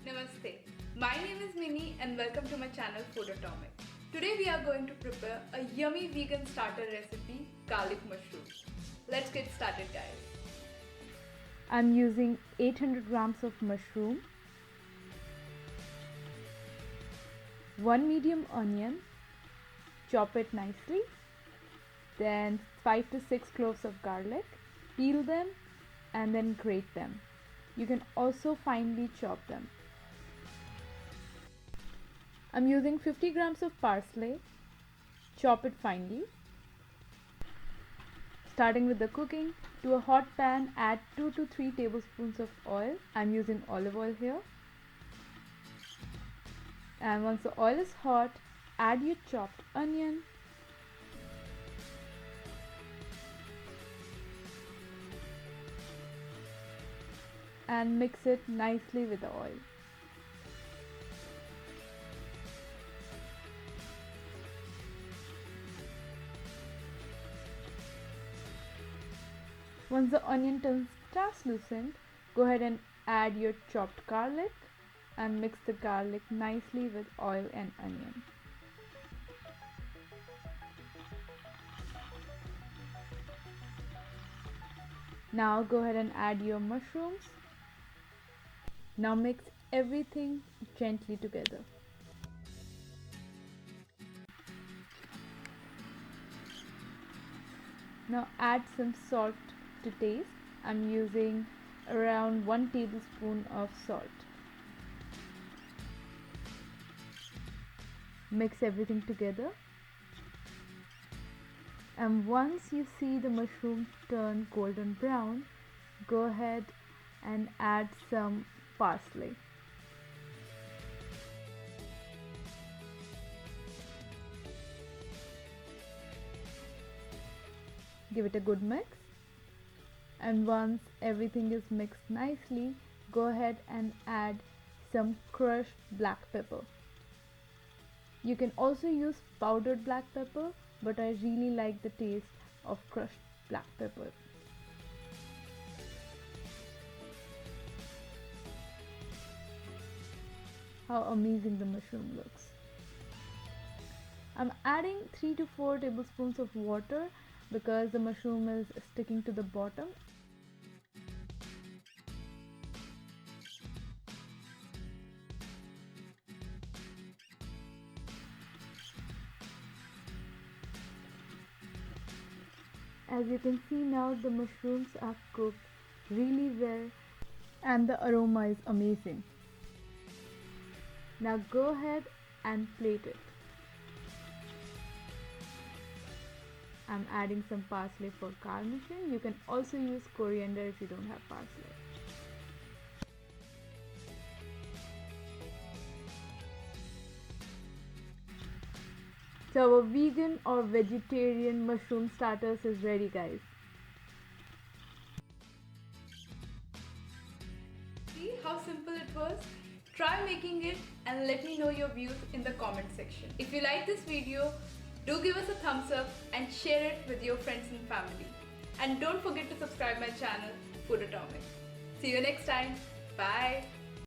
Namaste. My name is Mini and welcome to my channel Food Atomic. Today we are going to prepare a yummy vegan starter recipe, garlic mushroom. Let's get started, guys. I'm using 800 grams of mushroom, 1 medium onion, chop it nicely, then 5 to 6 cloves of garlic, peel them and then grate them. You can also finely chop them. I'm using 50 grams of parsley, chop it finely. Starting with the cooking, to a hot pan add 2 to 3 tablespoons of oil. I'm using olive oil here. And once the oil is hot, add your chopped onion, and mix it nicely with the oil. Once the onion turns translucent, go ahead and add your chopped garlic and mix the garlic nicely with oil and onion. Now go ahead and add your mushrooms. Now mix everything gently together. Now add some salt to taste. I'm using around 1 tablespoon of salt. Mix everything together. And once you see the mushroom turn golden brown, go ahead and add some parsley. Give it a good mix. And once everything is mixed nicely, go ahead and add some crushed black pepper. You can also use powdered black pepper, but I really like the taste of crushed black pepper. How amazing the mushroom looks. I'm adding 3 to 4 tablespoons of water because the mushroom is sticking to the bottom. As you can see now, the mushrooms are cooked really well and the aroma is amazing. Now go ahead and plate it. I'm adding some parsley for garnishing. You can also use coriander if you don't have parsley. So our vegan or vegetarian mushroom starters is ready, guys. See how simple it was? Try making it and let me know your views in the comment section. If you like this video, do give us a thumbs up and share it with your friends and family. And don't forget to subscribe my channel, Food Atomic. See you next time. Bye.